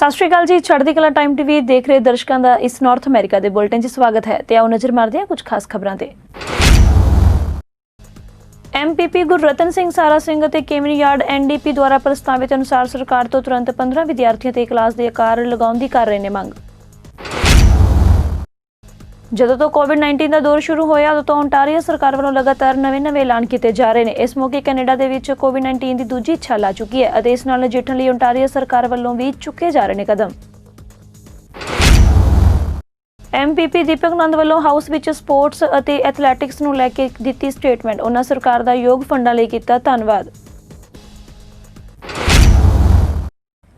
ਸਤਿ ਸ਼੍ਰੀ ਅਕਾਲ ਜੀ। ਚੜ੍ਹਦੀਕਲਾ time TV ਦੇਖ ਰਹੇ ਦਰਸ਼ਕਾਂ ਦਾ ਇਸ ਨਾਰਥ ਅਮਰੀਕਾ ਦੇ ਬੁਲਟਨ 'ਚ ਸਵਾਗਤ ਹੈ ਤੇ ਆਓ ਨਜ਼ਰ ਮਾਰਦੇ ਹਾਂ ਕੁਝ ਖਾਸ ਖਬਰਾਂ ਤੇ। ਐਮਪੀਪੀ ਗੁਰਰਤਨ ਸਿੰਘ ਸਾਰਾ ਸਿੰਘ ਅਤੇ ਕੇਵਨ ਯਾਰਡ ਐਨਡੀਪੀ ਦੁਆਰਾ ਪ੍ਰਸਤਾਵਿਤ ਅਨੁਸਾਰ ਸਰਕਾਰ ਤੋਂ ਤੁਰੰਤ 15 ਵਿਦਿਆਰਥੀਆਂ ਤੇ ਕਲਾਸ ਦੇ ਆਕਾਰ ਲਗਾਉਣ ਦੀ ਕਰ ਰਹੇ ਨੇ ਮੰਗ। ਜਦੋਂ ਤੋਂ ਕੋਵਿਡ-19 ਦਾ ਦੌਰ ਸ਼ੁਰੂ ਹੋਇਆ ਉਦੋਂ ਤੋਂ ਓਨਟਾਰੀਓ ਸਰਕਾਰ ਵੱਲੋਂ ਲਗਾਤਾਰ ਨਵੇਂ ਐਲਾਨ ਕੀਤੇ ਜਾ ਰਹੇ ਨੇ। ਇਸ ਮੌਕੇ ਕੈਨੇਡਾ ਦੇ ਵਿੱਚ ਕੋਵਿਡ-19 ਦੀ ਦੂਜੀ ਛਾਲ ਆ ਚੁੱਕੀ ਹੈ ਅਤੇ ਇਸ ਨਾਲ ਨਜਿੱਠਣ ਲਈ ਓਨਟਾਰੀਓ ਸਰਕਾਰ ਵੱਲੋਂ ਵੀ ਚੁੱਕੇ ਜਾ ਰਹੇ ਨੇ ਕਦਮ। ਐਮਪੀਪੀ ਦੀਪਕ ਨੰਦ ਵੱਲੋਂ ਹਾਊਸ ਵਿੱਚ ਸਪੋਰਟਸ ਅਤੇ ਐਥਲੈਟਿਕਸ ਨੂੰ ਲੈ ਕੇ ਦਿੱਤੀ ਸਟੇਟਮੈਂਟ। ਉਹਨਾਂ ਸਰਕਾਰ ਦਾ ਯੋਗ ਫੰਡਾਂ ਲਈ ਕੀਤਾ ਧੰਨਵਾਦ।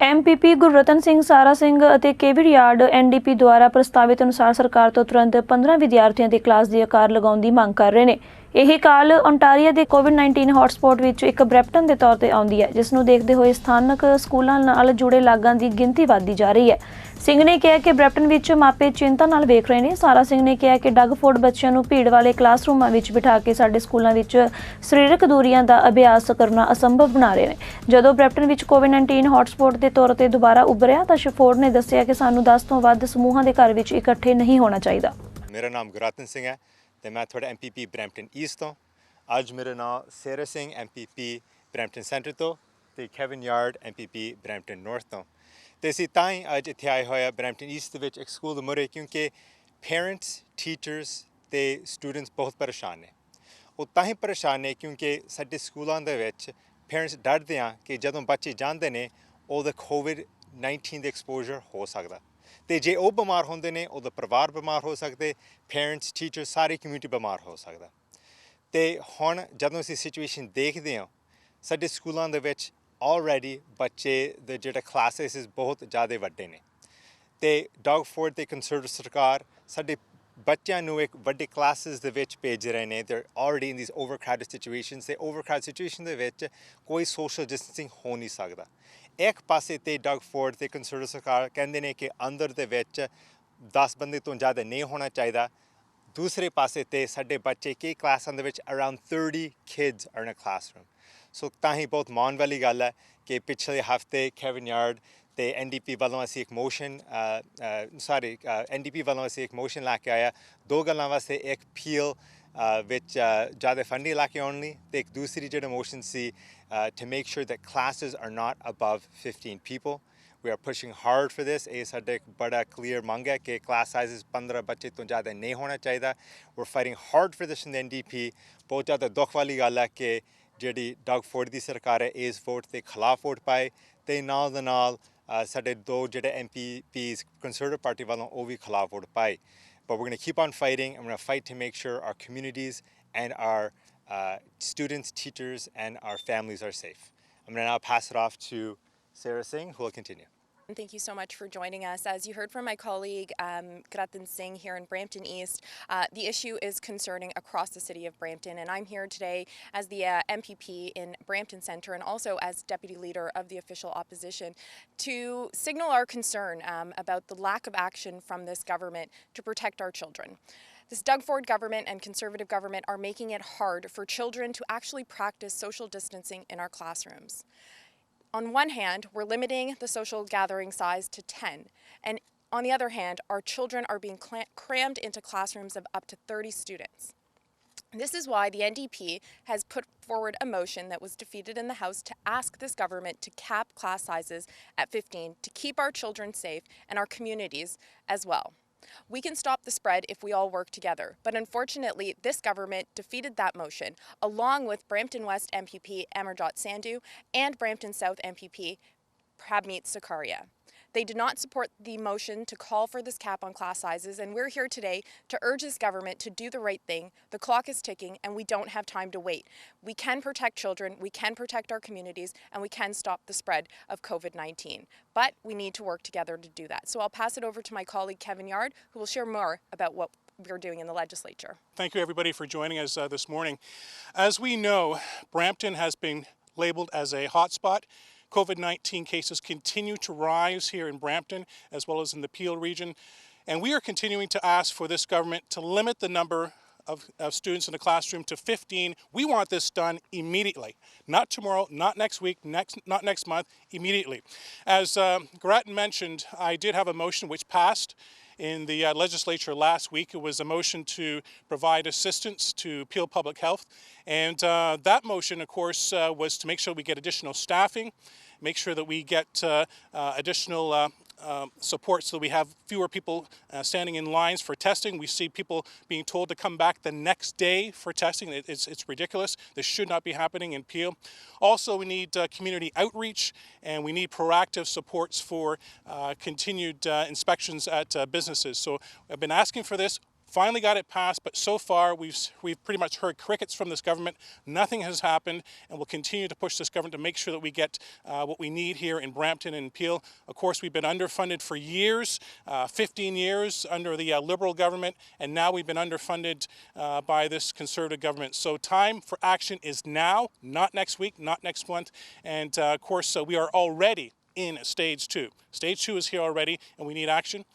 ਐਮਪੀਪੀ ਗੁਰਰਤਨ ਸਿੰਘ ਸਾਰਾ ਸਿੰਘ ਅਤੇ ਕੇਵਨ ਯਾਰਡ ਐਨਡੀਪੀ ਦੁਆਰਾ ਪ੍ਰਸਤਾਵਿਤ ਅਨੁਸਾਰ ਸਰਕਾਰ ਤੋਂ ਤੁਰੰਤ 15 ਵਿਦਿਆਰਥੀਆਂ ਦੇ ਕਲਾਸ ਦੀ ਆਕਾਰ ਲਗਾਉਣ ਦੀ ਮੰਗ ਕਰ ਰਹੇ ਨੇ। ਇਹ ਕਾਲ ਓਨਟਾਰੀਓ ਦੇ ਕੋਵਿਡ-19 ਹੌਟਸਪੌਟ ਵਿੱਚ ਇੱਕ ਬ੍ਰੈਂਪਟਨ ਦੇ ਤੌਰ ਤੇ ਆਉਂਦੀ ਹੈ, ਜਿਸ ਨੂੰ ਦੇਖਦੇ ਹੋਏ ਸਥਾਨਕ ਸਕੂਲਾਂ ਨਾਲ ਜੁੜੇ ਲਾਗਾਂ ਦੀ ਗਿਣਤੀ ਵਧਦੀ ਜਾ ਰਹੀ ਹੈ। ਸਿੰਘ ਨੇ ਕਿਹਾ ਕਿ ਬ੍ਰੈਂਪਟਨ ਵਿੱਚ ਮਾਪੇ ਚਿੰਤਾ ਨਾਲ ਵੇਖ ਰਹੇ ਨੇ। ਸਾਰਾ ਸਿੰਘ ਨੇ ਕਿਹਾ ਕਿ ਡਗਫੋਰਡ ਬੱਚਿਆਂ ਨੂੰ ਭੀੜ ਵਾਲੇ ਕਲਾਸਰੂਮਾਂ ਵਿੱਚ ਬਿਠਾ ਕੇ ਸਾਡੇ ਸਕੂਲਾਂ ਵਿੱਚ ਸਰੀਰਕ ਦੂਰੀਆਂ ਦਾ ਅਭਿਆਸ ਕਰਨਾ ਅਸੰਭਵ ਬਣਾ ਰਹੇ ਨੇ। ਜਦੋਂ ਬ੍ਰੈਂਪਟਨ ਵਿੱਚ ਕੋਵਿਡ-19 ਹੌਟਸਪੌਟ ਦੇ ਤੌਰ ਤੇ ਦੁਬਾਰਾ ਉੱਭਰਿਆ ਤਾਂ ਸ਼ਫੋਰਡ ਨੇ ਦੱਸਿਆ ਕਿ ਸਾਨੂੰ 10 ਤੋਂ ਵੱਧ ਸਮੂਹਾਂ ਦੇ ਘਰ ਵਿੱਚ ਇਕੱਠੇ ਨਹੀਂ ਹੋਣਾ ਚਾਹੀਦਾ। ਮੇਰਾ ਨਾਮ ਗੁਰਰਤਨ ਸਿੰਘ ਹੈ ਤੇ ਮੈਂ ਤੁਹਾਡਾ ਐਮਪੀਪੀ ਬ੍ਰੈਂਪਟਨ ਈਸਟ ਤੋਂ। ਅੱਜ ਮੇਰਾ ਨਾਮ ਸਾਰਾ ਸਿੰਘ ਐਮਪੀਪੀ ਬ੍ਰੈਂਪਟਨ ਸੈਂਟਰ ਤੋਂ ਤੇ Kevin yard MPP Brampton north ਤੋਂ। ਤੇ ਅਸੀਂ ਤਾਂ ਹੀ ਅੱਜ ਇੱਥੇ ਆਏ ਹੋਏ ਆ ਬ੍ਰੈਂਪਟਨ ਈਸਟ ਦੇ ਵਿੱਚ ਇੱਕ ਸਕੂਲ ਦੇ ਮੂਹਰੇ, ਕਿਉਂਕਿ ਪੇਰੈਂਟਸ, ਟੀਚਰਸ ਤੇ ਸਟੂਡੈਂਟਸ ਬਹੁਤ ਪਰੇਸ਼ਾਨ ਨੇ। ਉਹ ਤਾਂ ਹੀ ਪਰੇਸ਼ਾਨ ਨੇ ਕਿਉਂਕਿ ਸਾਡੇ ਸਕੂਲਾਂ ਦੇ ਵਿੱਚ ਪੇਰੈਂਟਸ ਡਰਦੇ ਆ ਕਿ ਜਦੋਂ ਬੱਚੇ ਜਾਂਦੇ ਨੇ ਉਹਦਾ ਕੋਵਿਡ-19 ਦੇ ਐਕਸਪੋਜ਼ਰ ਹੋ ਸਕਦਾ ਤੇ ਜੇ ਉਹ ਬਿਮਾਰ ਹੁੰਦੇ ਨੇ ਉਹਦਾ ਪਰਿਵਾਰ ਬਿਮਾਰ ਹੋ ਸਕਦੇ, ਪੇਰੈਂਟਸ, ਟੀਚਰਸ, ਸਾਰੀ ਕਮਿਊਨਿਟੀ ਬਿਮਾਰ ਹੋ ਸਕਦਾ। ਤੇ ਹੁਣ ਜਦੋਂ ਅਸੀਂ ਸਿਚੁਏਸ਼ਨ ਦੇਖਦੇ ਹਾਂ ਸਾਡੇ ਸਕੂਲਾਂ ਦੇ ਵਿੱਚ ਆਲਰੇਡੀ ਬੱਚੇ ਦੇ ਜਿਹੜੇ ਕਲਾਸਿਸ ਬਹੁਤ ਜ਼ਿਆਦਾ ਵੱਡੇ ਨੇ ਤੇ ਡਗਫੋਰਡ ਤੇ ਕੰਸਰਵੇਟਿਵ ਸਰਕਾਰ ਸਾਡੇ ਬੱਚਿਆਂ ਨੂੰ ਇੱਕ ਵੱਡੇ ਕਲਾਸਿਸ ਦੇ ਵਿੱਚ ਭੇਜ ਰਹੇ ਨੇ। ਦੇ ਆਲਰੇਡੀ ਇਨ ਥੀਸ ਓਵਰਕਰਾਊਡਡ ਸਿਚੁਏਸ਼ਨਸ ਤੇ ਓਵਰਕਰਾਊਡਡ ਸਿਚੁਏਸ਼ਨ ਦੇ ਵਿੱਚ ਕੋਈ ਸੋਸ਼ਲ ਡਿਸਟੈਂਸਿੰਗ ਹੋ ਨਹੀਂ ਸਕਦਾ। ਇੱਕ ਪਾਸੇ ਤੇ ਡਗਫੋਰਡ ਤੇ ਕੰਸਰਵੇਟਿਵ ਸਰਕਾਰ ਕਹਿੰਦੇ ਨੇ ਕਿ ਅੰਦਰ ਦੇ ਵਿੱਚ 10 ਬੰਦੇ ਤੋਂ ਜ਼ਿਆਦਾ ਨਹੀਂ ਹੋਣਾ ਚਾਹੀਦਾ। ਦੂਸਰੇ ਪਾਸੇ ਤੇ ਸਾਡੇ ਬੱਚੇ ਕਈ ਕਲਾਸਾਂ ਦੇ ਵਿੱਚ around 30 kids are in a classroom. So ਤਾਂ ਹੀ ਬਹੁਤ ਮਾਣ ਵਾਲੀ ਗੱਲ ਹੈ ਕਿ ਪਿਛਲੇ ਹਫ਼ਤੇ ਕੇਵਨ ਯਾਰਡ ਤੇ ਐਨਡੀਪੀ ਵੱਲੋਂ ਅਸੀਂ ਇੱਕ ਮੋਸ਼ਨ ਐਨਡੀਪੀ ਵੱਲੋਂ ਅਸੀਂ ਇੱਕ ਮੋਸ਼ਨ ਲੈ ਕੇ ਆਇਆ ਦੋ ਗੱਲਾਂ ਵਾਸਤੇ। ਇੱਕ ਪੀਲ ਵਿੱਚ ਜ਼ਿਆਦਾ ਫੰਡਿੰਗ ਲੈ ਕੇ ਆਉਣ ਲਈ ਤੇ ਇੱਕ ਦੂਸਰੀ ਜਿਹੜਾ motion C to make sure that classes are not above 15 people. We are pushing hard for this. ਇਹ ਸਾਡਾ ਇੱਕ ਬੜਾ ਕਲੀਅਰ ਮੰਗ ਹੈ ਕਿ ਕਲਾਸ ਸਾਈਜ਼ਸ 15 ਬੱਚੇ ਤੋਂ ਜ਼ਿਆਦਾ ਨਹੀਂ ਹੋਣਾ ਚਾਹੀਦਾ। We're fighting hard for this in the NDP. ਬਹੁਤ ਜ਼ਿਆਦਾ ਦੁੱਖ ਵਾਲੀ ਗੱਲ ਹੈ ਕਿ ਜਿਹੜੀ ਡਗਫੋਰਡ ਦੀ ਸਰਕਾਰ ਹੈ ਇਸ ਵੋਟ ਦੇ ਖਿਲਾਫ ਵੋਟ ਪਾਏ ਤੇ ਨਾਲ ਦੇ ਨਾਲ ਸਾਡੇ ਦੋ ਜਿਹੜੇ MPPs ਕੰਸਰਵੇਟਿਵ ਪਾਰਟੀ ਵੱਲੋਂ ਉਹ ਵੀ ਖਿਲਾਫ ਵੋਟ ਪਾਏ। But we're going to keep on fighting. I'm going to fight to make sure our communities and our students, teachers, and our families are safe. I'm going to now pass it off to Sarah Singh, who will continue. Thank you so much for joining us. As you heard from my colleague Gurathan Singh here in Brampton East, the issue is concerning across the city of Brampton, and I'm here today as the MPP in Brampton Centre and also as Deputy Leader of the official opposition to signal our concern about the lack of action from this government to protect our children. This Dugford government and Conservative government are making it hard for children to actually practice social distancing in our classrooms. On one hand, we're limiting the social gathering size to 10, and on the other hand, our children are being crammed into classrooms of up to 30 students. This is why the NDP has put forward a motion that was defeated in the House to ask this government to cap class sizes at 15 to keep our children safe and our communities as well. We can stop the spread if we all work together, but unfortunately this government defeated that motion along with Brampton West MPP Amarjot Sandhu and Brampton South MPP Prabmeet Sakaria. They did not support the motion to call for this cap on class sizes, and we're here today to urge this government to do the right thing. The clock is ticking and we don't have time to wait. We can protect children, we can protect our communities, and we can stop the spread of COVID-19. But we need to work together to do that. So I'll pass it over to my colleague Kevin Yard, who will share more about what we're doing in the legislature. Thank you everybody for joining us this morning. As we know, Brampton has been labeled as a hotspot. COVID-19 cases continue to rise here in Brampton as well as in the Peel region, and we are continuing to ask for this government to limit the number of students in the classroom to 15. We want this done immediately, not tomorrow, not next week, not next month, immediately. As Grattan mentioned, I did have a motion which passed in the legislature last week. It was a motion to provide assistance to Peel Public Health, and that motion, of course, was to make sure we get additional staffing, make sure that we get additional support so that we have fewer people standing in lines for testing. We see people being told to come back the next day for testing. It's ridiculous. This should not be happening in Peel. Also, we need community outreach, and we need proactive supports for continued inspections at businesses. So I've been asking for this. Finally got it passed, but so far we've pretty much heard crickets from this government. Nothing has happened, and we'll continue to push this government to make sure that we get what we need here in Brampton and Peel. Of course, we've been underfunded for years, 15 years under the Liberal government, and now we've been underfunded by this Conservative government. So time for action is now, not next week, not next month, and of course we are already in stage 2. Stage 2 is here already, and we need action.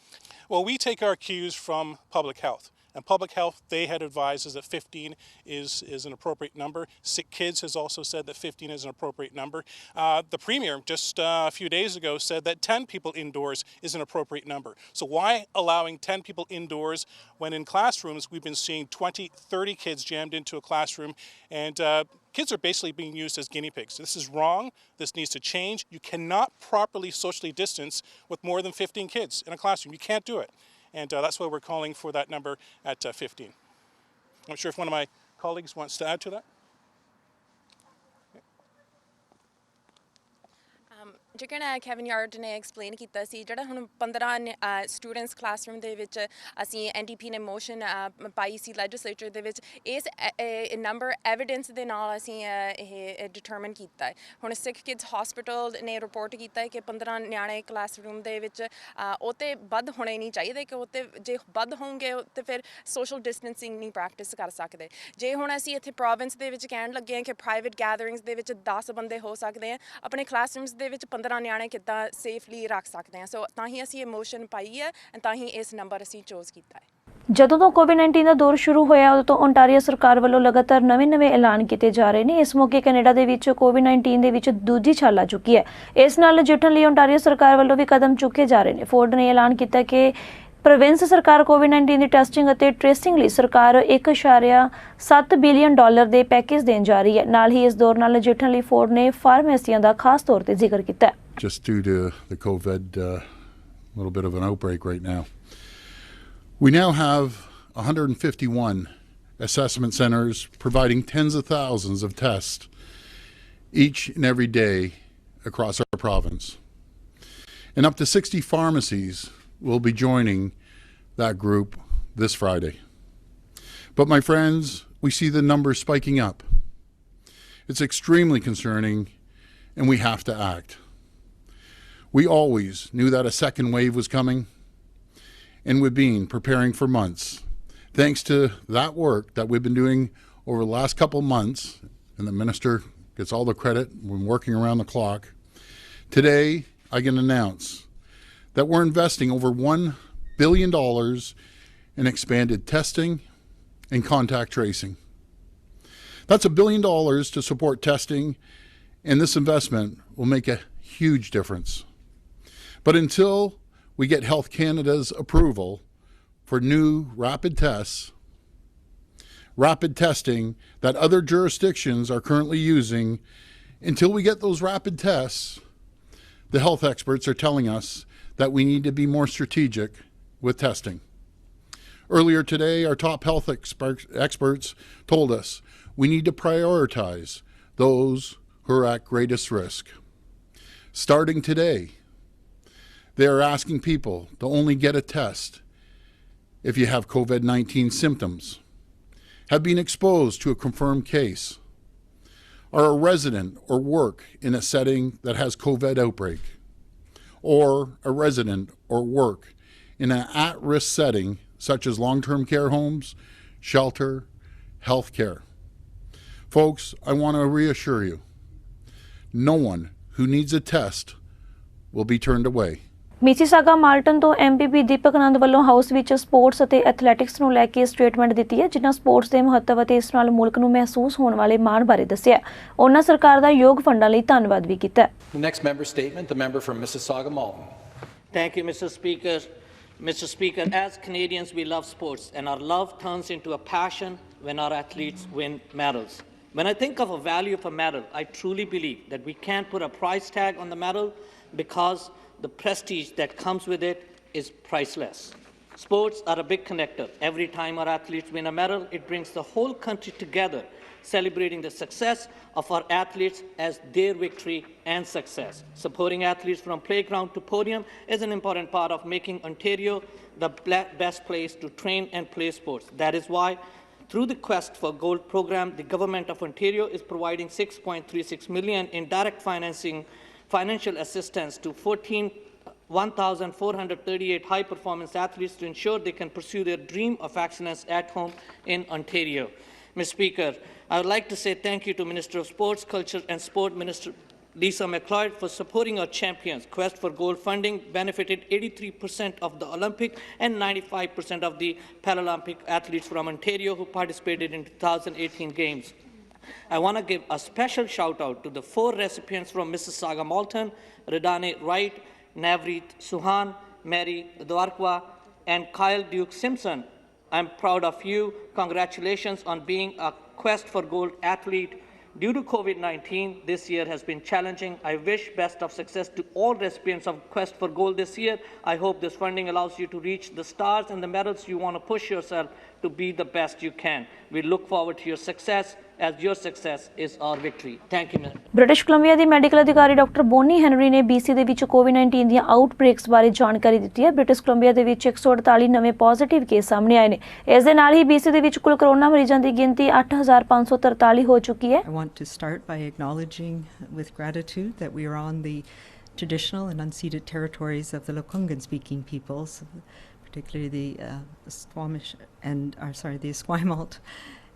Well, we take our cues from public health. And public health, they had advised us that 15 is an appropriate number. Sick Kids has also said that 15 is an appropriate number. The Premier just a few days ago said that 10 people indoors is an appropriate number. So why allowing 10 people indoors when in classrooms we've been seeing 20, 30 kids jammed into a classroom, and kids are basically being used as guinea pigs. This is wrong. This needs to change. You cannot properly socially distance with more than 15 kids in a classroom. You can't do it. And that's why we're calling for that number at 15. I'm not sure if one of my colleagues wants to add to that. ਜਿਹੜਾ cabin yard ਨੇ explain ਕੀਤਾ ਸੀ ਜਿਹੜਾ ਹੁਣ 15 students classroom ਦੇ ਵਿੱਚ ਅਸੀਂ NDP ਨੇ motion ਪਾਈ ਸੀ legislature ਦੇ ਵਿੱਚ ਇਸ ਨੰਬਰ ਐਵੀਡੈਂਸ ਦੇ ਨਾਲ ਅਸੀਂ ਇਹ ਡਿਟਰਮਨ ਕੀਤਾ ਹੈ। ਹੁਣ ਸਿੱਖ ਕਿਡਸ ਹਸਪੀਟਲ ਨੇ ਰਿਪੋਰਟ ਕੀਤਾ ਹੈ ਕਿ 15 ਨਿਆਣੇ ਕਲਾਸਰੂਮ ਦੇ ਵਿੱਚ ਉਹ ਤੇ ਵੱਧ ਹੋਣੇ ਨਹੀਂ ਚਾਹੀਦੇ ਕਿ ਉਹ ਤੇ ਜੇ ਵੱਧ ਹੋਣਗੇ ਤੇ ਫਿਰ ਸੋਸ਼ਲ ਡਿਸਟੈਂਸਿੰਗ ਨਹੀਂ ਪ੍ਰੈਕਟਿਸ ਕਰ ਸਕਦੇ। ਜੇ ਹੁਣ ਅਸੀਂ ਇੱਥੇ ਪ੍ਰੋਵਿੰਸ ਦੇ ਵਿੱਚ ਕਹਿਣ ਲੱਗੇ ਹਾਂ ਕਿ ਪ੍ਰਾਈਵੇਟ ਗੈਦਰਿੰਗਸ ਦੇ ਵਿੱਚ 10 ਬੰਦੇ ਹੋ ਸਕਦੇ ਆ, ਆਪਣੇ ਕਲਾਸਰੂਮਸ ਦੇ ਵਿੱਚ 15 ਨਿਆਣੇ ਕਿੱਦਾਂ ਸੇਫਲੀ ਰੱਖ ਸਕਦੇ ਹਾਂ। ਸੋ ਤਾਂ ਹੀ ਅਸੀਂ ਇਹ ਮੋਸ਼ਨ ਪਾਈ ਹੈ ਤਾਂ ਹੀ ਇਸ ਨੰਬਰ ਅਸੀਂ ਚੂਜ਼ ਕੀਤਾ ਹੈ। ਜਦੋਂ ਤੋਂ ਕੋਵਿਡ-19 ਦਾ ਦੌਰ ਸ਼ੁਰੂ ਹੋਇਆ ਉਦੋਂ ਤੋਂ ਓਨਟਾਰੀਓ ਸਰਕਾਰ ਵੱਲੋਂ ਲਗਾਤਾਰ ਨਵੇਂ ਐਲਾਨ ਕੀਤੇ ਜਾ ਰਹੇ ਨੇ। ਇਸ ਮੌਕੇ ਕੈਨੇਡਾ ਦੇ ਵਿੱਚ ਕੋਵਿਡ-19 ਦੇ ਵਿੱਚ ਦੂਜੀ ਛਾਲ ਆ ਚੁੱਕੀ ਹੈ। ਇਸ ਨਾਲ ਨਜਿੱਠਣ ਲਈ ਓਨਟਾਰੀਓ ਸਰਕਾਰ ਵੱਲੋਂ ਵੀ ਕਦਮ ਚੁੱਕੇ ਜਾ ਰਹੇ ਨੇ। ਫੋਰਡ ਨੇ ਐਲਾਨ ਕੀਤਾ ਕਿ ਪ੍ਰੋਵਿੰਸ ਸਰਕਾਰ ਕੋਵਿਡ-19 ਦੀ ਟੈਸਟਿੰਗ ਅਤੇ ਟ੍ਰੇਸਿੰਗ ਲਈ ਸਰਕਾਰ $1.7 ਬਿਲੀਅਨ ਦੇ ਪੈਕੇਜ ਦੇਣ ਜਾ ਰਹੀ ਹੈ। ਨਾਲ ਹੀ ਇਸ ਦੌਰ ਨਾਲ ਨਜਿੱਠਣ ਲਈ ਫੋਰਡ ਨੇ ਫਾਰਮੇਸੀਆਂ ਦਾ ਖਾਸ ਤੌਰ ਤੇ ਜ਼ਿਕਰ ਕੀਤਾ ਹੈ। Just due to the COVID, little bit of an outbreak right now. We now have 151 assessment centers providing tens of thousands of tests each and every day across our province. And up to 60 pharmacies will be joining that group this Friday. But my friends, we see the numbers spiking up. It's extremely concerning, and we have to act. We always knew that a second wave was coming, and we've been preparing for months. Thanks to that work that we've been doing over the last couple months, and the minister gets all the credit, we've been working around the clock. Today, I can announce that we're investing over $1 billion in expanded testing and contact tracing. That's $1 billion to support testing, and this investment will make a huge difference. But until we get Health Canada's approval for new rapid testing that other jurisdictions are currently using, until we get those rapid tests, the health experts are telling us that we need to be more strategic with testing. Earlier today, our top health experts told us we need to prioritize those who are at greatest risk. Starting today, they are asking people to only get a test if you have COVID-19 symptoms, have been exposed to a confirmed case, are a resident or work in a setting that has COVID outbreak, or a resident or work in an at-risk setting such as long-term care homes, shelter, health care. Folks, I want to reassure you, no one who needs a test will be turned away. Mississauga Malton ਤੋਂ MPP ਦੀਪਕ ਆਨੰਦ ਵੱਲੋਂ house ਵਿੱਚ sports ਅਤੇ athletics ਨੂੰ ਲੈ ਕੇ statement ਦਿੱਤੀ ਹੈ, ਜਿਨ੍ਹਾਂ sports ਦੇ ਮਹੱਤਵ ਅਤੇ ਇਸ ਨਾਲ ਮੁਲਕ ਨੂੰ ਮਹਿਸੂਸ ਹੋਣ ਵਾਲੇ ਮਾਣ ਬਾਰੇ ਦੱਸਿਆ। ਉਹਨਾਂ ਸਰਕਾਰ ਦਾ ਯੋਗ ਫੰਡਾਂ ਲਈ ਧੰਨਵਾਦ ਵੀ ਕੀਤਾ। The next member statement, the member from Mississauga Malton. Thank you, Mr. Speaker. Mr. Speaker, as Canadians, we love sports, and our love turns into a passion when our athletes win medals. When I think of a value of a medal, I truly believe that we can't put a price tag on the medal because the prestige that comes with it is priceless. Sports are a big connector. Every time our athletes win a medal, it brings the whole country together, celebrating the success of our athletes as their victory and success. Supporting athletes from playground to podium is an important part of making Ontario the best place to train and play sports. That is why, through the Quest for Gold program, the Government of Ontario is providing $6.36 million in direct financial assistance to 1,438 high-performance athletes to ensure they can pursue their dream of excellence at home in Ontario. Mr. Speaker, I would like to say thank you to Minister of Sports, Culture and Sport, Minister Lisa McLeod, for supporting our champions. Quest for Gold funding benefited 83% of the Olympic and 95% of the Paralympic athletes from Ontario who participated in 2018 Games. I want to give a special shout out to the 4 recipients from Mississauga Malton, Redane Wright, Navreet Suhan, Mary Dwarkwa, and Kyle Duke Simpson. I'm proud of you. Congratulations on being a Quest for Gold athlete. Due to COVID-19, this year has been challenging. I wish best of success to all recipients of Quest for Gold this year. I hope this funding allows you to reach the stars and the medals you want to push yourself to be the best you can. We look forward to your success, as your success is our victory. Thank you, Mr. British Columbia ਦੀ medical ਅਧਿਕਾਰੀ doctor Bonnie Henry ਨੇ BC ਦੇ ਵਿੱਚ COVID-19 ਦੀਆਂ ਆਊਟਬ੍ਰੇਕਸ ਬਾਰੇ ਜਾਣਕਾਰੀ ਦਿੱਤੀ ਹੈ। ਬ੍ਰਿਟਿਸ਼ ਕੋਲੰਬੀਆ ਦੇ ਵਿੱਚ 148 ਨਵੇਂ ਪੋਜ਼ਿਟਿਵ ਕੇਸ ਸਾਹਮਣੇ ਆਏ ਨੇ। ਇਸ ਦੇ ਨਾਲ ਹੀ BC ਦੇ ਵਿੱਚ ਕੁੱਲ ਕਰੋਨਾ ਮਰੀਜ਼ਾਂ ਦੀ ਗਿਣਤੀ 8,543 ਹੋ ਚੁੱਕੀ ਹੈ। I want to start by acknowledging with gratitude that we are on the traditional and unceded territories of the Lekwungen-speaking peoples, particularly the Squamish and the Esquimalt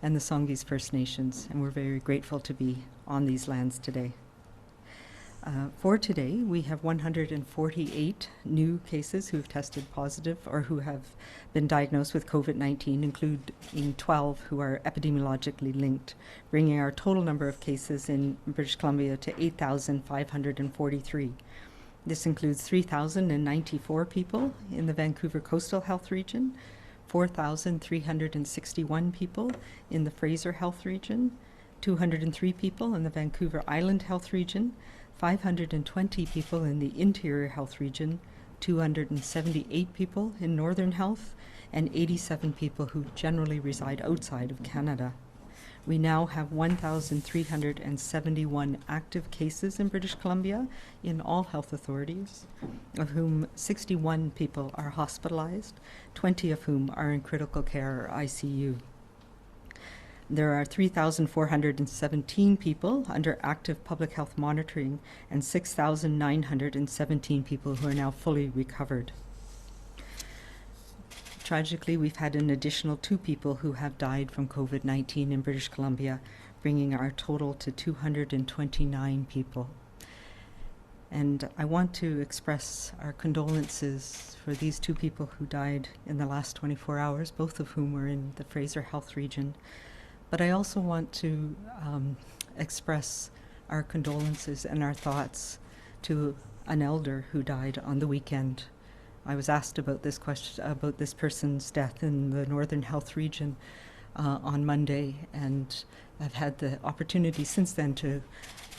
and the Songhees First Nations, and we're very grateful to be on these lands today. For today, we have 148 new cases who have tested positive or who have been diagnosed with COVID-19, including 12 who are epidemiologically linked, bringing our total number of cases in British Columbia to 8,543. This includes 3,094 people in the Vancouver Coastal Health Region, 4,361 people in the Fraser Health Region, 203 people in the Vancouver Island Health Region, 520 people in the Interior Health Region, 278 people in Northern Health, and 87 people who generally reside outside of Canada. We now have 1,371 active cases in British Columbia in all health authorities, of whom 61 people are hospitalized, 20 of whom are in critical care or ICU. There are 3,417 people under active public health monitoring and 6,917 people who are now fully recovered. Tragically, we've had an additional 2 people who have died from COVID-19 in British Columbia, bringing our total to 229 people. And I want to express our condolences for these 2 people who died in the last 24 hours, both of whom were in the Fraser Health Region. But I also want to express our condolences and our thoughts to an elder who died on the weekend. I was asked about this person's death in the Northern Health Region on Monday, and I've had the opportunity since then to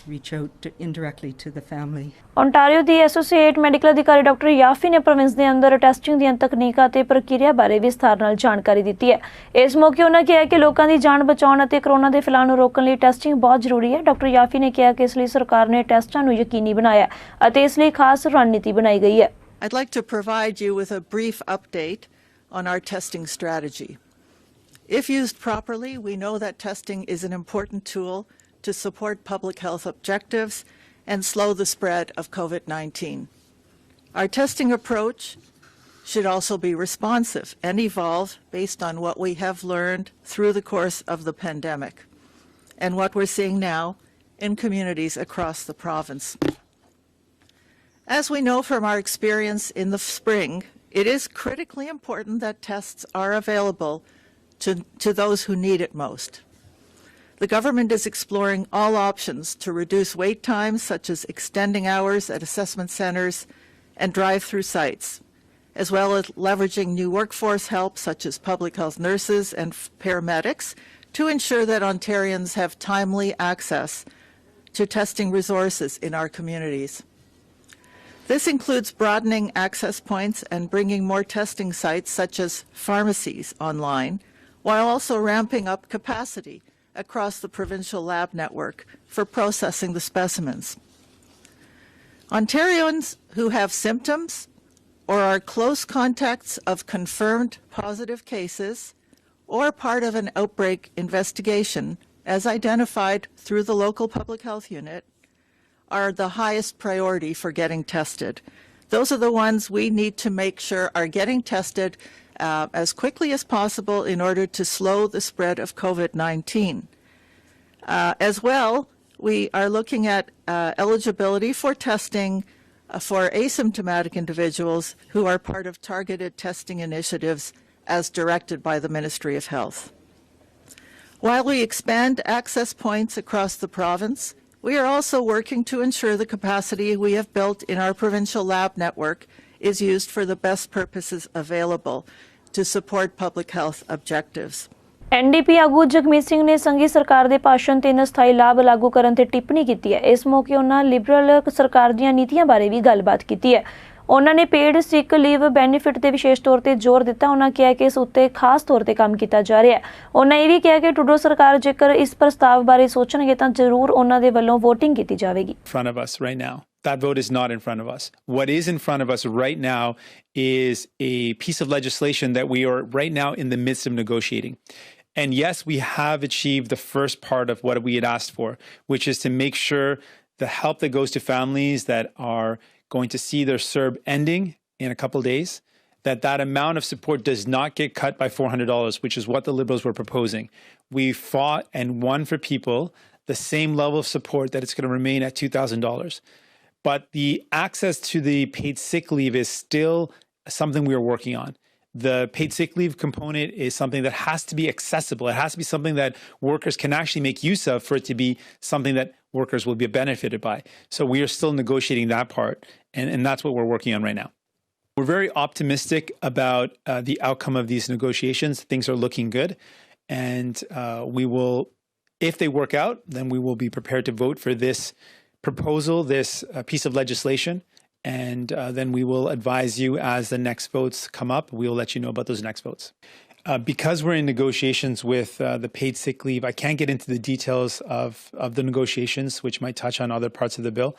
reach out indirectly to the family. Ontario the associate medical ਅਧਿਕਾਰੀ doctor ਯਾਫੀ ਨੇ province ਦੇ ਅੰਦਰ testing ਦੀਆਂ ਤਕਨੀਕਾਂ ਅਤੇ ਪ੍ਰਕਿਰਿਆ ਬਾਰੇ ਵਿਸਥਾਰ ਨਾਲ ਜਾਣਕਾਰੀ ਦਿੱਤੀ ਹੈ। ਇਸ ਮੌਕੇ ਉਹਨਾਂ ਕਿਹਾ ਕਿ ਲੋਕਾਂ ਦੀ ਜਾਨ ਬਚਾਉਣ ਅਤੇ ਕਰੋਨਾ ਦੇ ਫੈਲਾਅ ਨੂੰ ਰੋਕਣ ਲਈ ਟੈਸਟਿੰਗ ਬਹੁਤ ਜ਼ਰੂਰੀ ਹੈ। ਡਾਕਟਰ ਯਾਫੀ ਨੇ ਕਿਹਾ ਕਿ ਇਸ ਲਈ ਸਰਕਾਰ ਨੇ ਟੈਸਟਾਂ ਨੂੰ ਯਕੀਨੀ ਬਣਾਇਆ ਅਤੇ ਇਸ ਲਈ ਖਾਸ ਰਣਨੀਤੀ ਬਣਾਈ ਗਈ ਹੈ। I'd like to provide you with a brief update on our testing strategy. If used properly, we know that testing is an important tool to support public health objectives and slow the spread of COVID-19. Our testing approach should also be responsive and evolve based on what we have learned through the course of the pandemic and what we're seeing now in communities across the province. As we know from our experience in the spring, it is critically important that tests are available to those who need it most. The government is exploring all options to reduce wait times, such as extending hours at assessment centres and drive-through sites, as well as leveraging new workforce help, such as public health nurses and paramedics, to ensure that Ontarians have timely access to testing resources in our communities. This includes broadening access points and bringing more testing sites, such as pharmacies, online, while also ramping up capacity across the provincial lab network for processing the specimens. Ontarians who have symptoms or are close contacts of confirmed positive cases or part of an outbreak investigation, as identified through the local public health unit, are the highest priority for getting tested. Those are the ones we need to make sure are getting tested as quickly as possible in order to slow the spread of COVID-19. As well, we are looking at eligibility for testing for asymptomatic individuals who are part of targeted testing initiatives as directed by the Ministry of Health. While we expand access points across the province, we are also working to ensure the capacity we have built in our provincial lab network is used for the best purposes available to support public health objectives. NDP ਆਗੂ ਜਗਮੀਤ ਸਿੰਘ ਨੇ ਸੰਘੀ ਸਰਕਾਰ ਦੇ ਭਾਸ਼ਣ 'ਤੇ ਅਸਥਾਈ ਲਾਭ ਲਾਗੂ ਕਰਨ 'ਤੇ ਟਿੱਪਣੀ ਕੀਤੀ ਹੈ। ਇਸ ਮੌਕੇ ਉਹਨਾਂ ਲਿਬਰਲ ਸਰਕਾਰ ਦੀਆਂ ਨੀਤੀਆਂ ਬਾਰੇ ਵੀ ਗੱਲਬਾਤ ਕੀਤੀ ਹੈ। ਉਹਨਾਂ ਨੇ ਪੇਡ ਸਿਕ ਲੀਵ ਬੈਨੀਫਿਟ 'ਤੇ ਵਿਸ਼ੇਸ਼ ਤੌਰ 'ਤੇ ਜ਼ੋਰ ਦਿੱਤਾ। ਉਹਨਾਂ ਕਿਹਾ ਕਿ ਇਸ ਉੱਤੇ ਖਾਸ ਤੌਰ 'ਤੇ ਕੰਮ ਕੀਤਾ ਜਾ ਰਿਹਾ ਹੈ। ਉਹਨਾਂ ਇਹ ਵੀ ਕਿਹਾ ਕਿ ਟਰੂਡੋ ਸਰਕਾਰ ਜੇਕਰ ਇਸ ਪ੍ਰਸਤਾਵ ਬਾਰੇ ਸੋਚਣਗੇ ਤਾਂ ਜ਼ਰੂਰ ਉਹਨਾਂ ਦੇ ਵੱਲੋਂ ਵੋਟਿੰਗ ਕੀਤੀ ਜਾਵੇਗੀ। front of us right now. That vote is not in front of us. What is in front of us right now is a piece of legislation that we are right now in the midst of negotiating. And yes, we have achieved the first part of what we had asked for, which is to make sure the help that goes to families that are going to see their CERB ending in a couple days, that amount of support does not get cut by $400, which is what the Liberals were proposing. We fought and won for people the same level of support that it's going to remain at $2,000. But the access to the paid sick leave is still something we are working on. The paid sick leave component is something that has to be accessible. It has to be something that workers can actually make use of for it to be something that workers will be benefited by. So we are still negotiating that part, and that's what we're working on right now. We're very optimistic about the outcome of these negotiations. Things are looking good, and we will, if they work out, then we will be prepared to vote for this proposal, this piece of legislation, and then we will advise you as the next votes come up. We will let you know about those next votes. Because we're in negotiations with the paid sick leave, I can't get into the details of the negotiations, which might touch on other parts of the bill.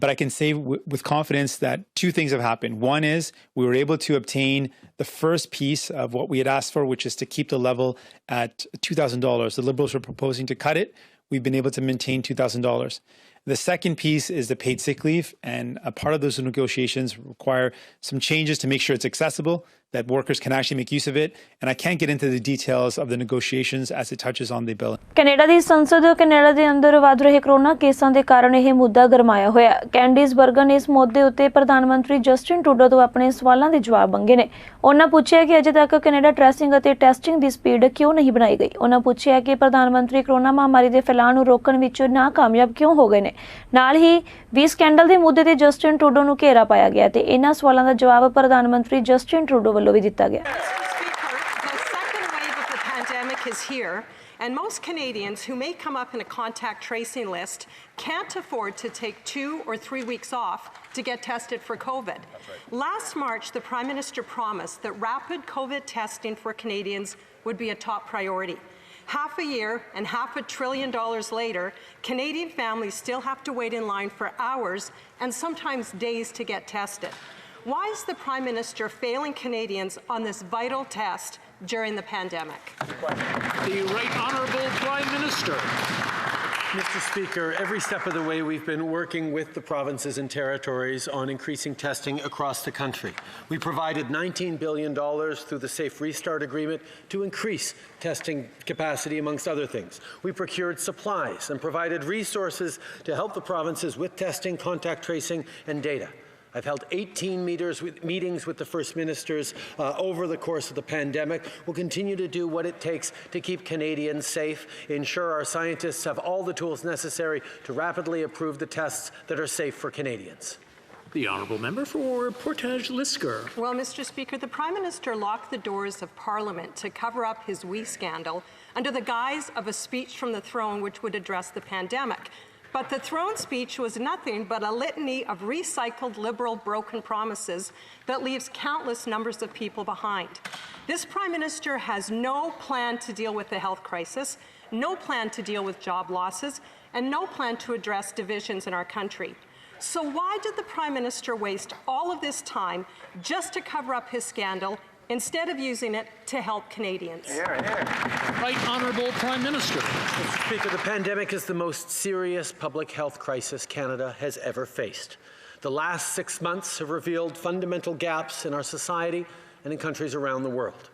But I can say with confidence that two things have happened. One is we were able to obtain the first piece of what we had asked for, which is to keep the level at $2,000. The Liberals were proposing to cut it. We've been able to maintain $2,000. The second piece is the paid sick leave, and a part of those negotiations require some changes to make sure it's accessible, that workers can actually make use of it, and I can't get into the details of the negotiations as it touches on the bill. Canada ਦੀ ਸੰਸਦ Canada ਦੇ ਅੰਦਰ ਵਧ ਰਹੇ corona ਕੇਸਾਂ ਦੇ ਕਾਰਨ ਇਹ ਮੁੱਦਾ ਗਰਮਾਇਆ ਹੋਇਆ। ਕੈਂਡੀਜ਼ ਬਰਗਨ ਇਸ ਮੁੱਦੇ ਉੱਤੇ ਪ੍ਰਧਾਨ ਮੰਤਰੀ ਜਸਟਿਨ ਟਰੂਡੋ ਤੋਂ ਆਪਣੇ ਸਵਾਲਾਂ ਦੇ ਜਵਾਬ ਮੰਗੇ ਨੇ। ਉਹਨਾਂ ਪੁੱਛਿਆ ਕਿ ਅਜੇ ਤੱਕ ਕੈਨੇਡਾ ਟ੍ਰੈਸਿੰਗ ਅਤੇ ਟੈਸਟਿੰਗ ਦੀ ਸਪੀਡ ਕਿਉਂ ਨਹੀਂ ਬਣਾਈ ਗਈ। ਉਹਨਾਂ ਪੁੱਛਿਆ ਕਿ ਪ੍ਰਧਾਨ ਮੰਤਰੀ ਕਰੋਨਾ ਮਹਾਮਾਰੀ ਦੇ ਫੈਲਾਅ ਨੂੰ ਰੋਕਣ ਵਿੱਚ ਨਾਕਾਮਯਾਬ ਕਿਉਂ ਹੋ ਗਏ ਨੇ। ਨਾਲ ਹੀ ਵੀ ਸਕੈਂਡਲ ਦੇ ਮੁੱਦੇ ਤੇ ਜਸਟਿਨ ਟਰੂਡੋ ਨੂੰ ਘੇਰਾ ਪਾਇਆ ਗਿਆ ਤੇ ਇਹਨਾਂ ਸਵਾਲਾਂ ਦਾ ਜਵਾਬ ਪ੍ਰਧਾਨ ਮੰਤਰੀ ਜਸਟਿਨ ਟਰੂਡੋ ਵੱਲੋਂ ਵੀ ਦਿੱਤਾ ਗਿਆ। And most Canadians who may come up in a contact tracing list can't afford to take 2 or 3 weeks off to get tested for COVID. Right. Last March, the Prime Minister promised that rapid COVID testing for Canadians would be a top priority. Half a year and $500 billion later, Canadian families still have to wait in line for hours and sometimes days to get tested. Why is the Prime Minister failing Canadians on this vital test during the pandemic? The Right Honourable Prime Minister. Mr. Speaker, every step of the way we've been working with the provinces and territories on increasing testing across the country. We provided $19 billion through the Safe Restart Agreement to increase testing capacity, amongst other things. We procured supplies and provided resources to help the provinces with testing, contact tracing and data. I've held 18 meetings with the First Ministers over the course of the pandemic. We'll continue to do what it takes to keep Canadians safe, ensure our scientists have all the tools necessary to rapidly approve the tests that are safe for Canadians. The honourable member for Portage-Lisker. Well, Mr. Speaker, the Prime Minister locked the doors of Parliament to cover up his WE scandal under the guise of a speech from the throne which would address the pandemic. But the throne speech was nothing but a litany of recycled Liberal broken promises that leaves countless numbers of people behind. This Prime Minister has no plan to deal with the health crisis, no plan to deal with job losses, and no plan to address divisions in our country. So why did the Prime Minister waste all of this time just to cover up his scandal instead of using it to help Canadians? Right Honourable Prime Minister. Mr. Speaker, the pandemic is the most serious public health crisis Canada has ever faced. The last 6 months have revealed fundamental gaps in our society and in countries around the world.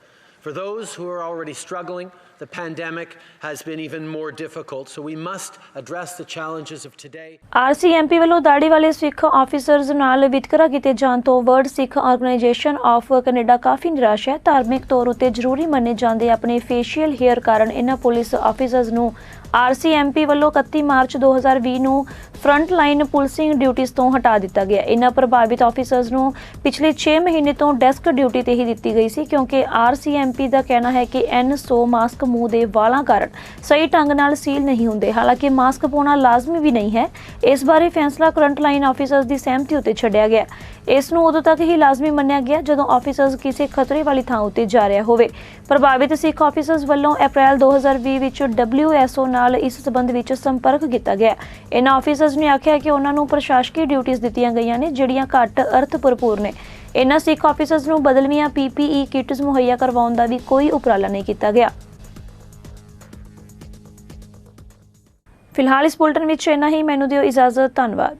For those who are already struggling, the pandemic has been even more difficult, so we must address the challenges of today. RCMP ਵੱਲੋਂ ਦਾੜੀ ਵਾਲੇ ਸਿੱਖ officers ਨਾਲ ਵਿਤਕਰਾ ਕੀਤੇ ਜਾਣ ਤੋਂ world Sikh organisation of Canada ਕਾਫੀ ਨਿਰਾਸ਼ ਹੈ। ਧਾਰਮਿਕ ਤੌਰ ਉੱਤੇ ਜ਼ਰੂਰੀ ਮੰਨੇ ਜਾਂਦੇ ਆਪਣੇ ਫੇਸ਼ੀਅਲ ਹੇਅਰ ਕਾਰਨ ਇਹਨਾਂ ਪੁਲਿਸ ਆਫੀਸਰਜ਼ ਨੂੰ RCMP ਵੱਲੋਂ 31 ਮਾਰਚ 2020 ਨੂੰ ਫਰੰਟ ਲਾਈਨ ਪੁਲਿਸਿੰਗ ਡਿਊਟੀਜ਼ ਤੋਂ ਹਟਾ ਦਿੱਤਾ ਗਿਆ। ਇਹਨਾਂ ਪ੍ਰਭਾਵਿਤ ਆਫੀਸਰਜ਼ ਨੂੰ ਪਿਛਲੇ 6 ਮਹੀਨੇ ਤੋਂ ਡੈਸਕ ਡਿਊਟੀ ਤੇ ਹੀ ਦਿੱਤੀ ਗਈ ਸੀ ਕਿਉਂਕਿ RCMP ਦਾ ਕਹਿਣਾ ਹੈ ਕਿ N100 ਮਾਸਕ ਮੂੰਹ ਦੇ ਵਾਲਾਂ ਕਾਰਨ ਸਹੀ ਢੰਗ ਨਾਲ ਸੀਲ ਨਹੀਂ ਹੁੰਦੇ। ਹਾਲਾਂਕਿ ਮਾਸਕ ਪਾਉਣਾ ਲਾਜ਼ਮੀ ਵੀ ਨਹੀਂ ਹੈ। ਇਸ ਬਾਰੇ ਫੈਸਲਾ ਕਰੰਟ ਲਾਈਨ ਆਫੀਸਰਜ਼ ਦੀ ਸਹਿਮਤੀ ਉੱਤੇ ਛੱਡਿਆ ਗਿਆ। ਇਸ ਨੂੰ ਉਦੋਂ ਤੱਕ ਹੀ ਲਾਜ਼ਮੀ ਮੰਨਿਆ ਗਿਆ ਜਦੋਂ ਆਫੀਸਰਜ਼ ਕਿਸੇ ਖਤਰੇ ਵਾਲੀ ਥਾਂ ਉੱਤੇ ਜਾ ਰਿਹਾ ਹੋਵੇ। ਪ੍ਰਭਾਵਿਤ ਸਿੱਖ ਆਫੀਸਰਜ਼ ਵੱਲੋਂ ਅਪ੍ਰੈਲ 2020 ਵਿੱਚ WSO ਨਾਲ ਇਸ ਸਬੰਧ ਵਿੱਚ ਸੰਪਰਕ ਕੀਤਾ ਗਿਆ। ਇਹਨਾਂ ਆਫੀਸਰਜ਼ ਨੇ ਆਖਿਆ ਕਿ ਉਹਨਾਂ ਨੂੰ ਪ੍ਰਸ਼ਾਸਕੀ ਡਿਊਟੀਆਂ ਦਿੱਤੀਆਂ ਗਈਆਂ ਨੇ ਜਿਹੜੀਆਂ ਘੱਟ ਅਰਥ ਭਰਪੂਰ ਨੇ। ਇਹਨਾਂ ਸਿੱਖ ਆਫੀਸਰਜ਼ ਨੂੰ ਬਦਲਵੀਆਂ PPE ਕਿਟਸ ਮੁਹੱਈਆ ਕਰਵਾਉਣ ਦਾ ਵੀ ਕੋਈ ਉਪਰਾਲਾ ਨਹੀਂ ਕੀਤਾ ਗਿਆ। ਫਿਲਹਾਲ ਇਸ ਬੁਲਟਨ ਵਿੱਚ ਇੰਨਾ ਹੀ। ਮੈਨੂੰ ਦਿਓ ਇਜਾਜ਼ਤ। ਧੰਨਵਾਦ।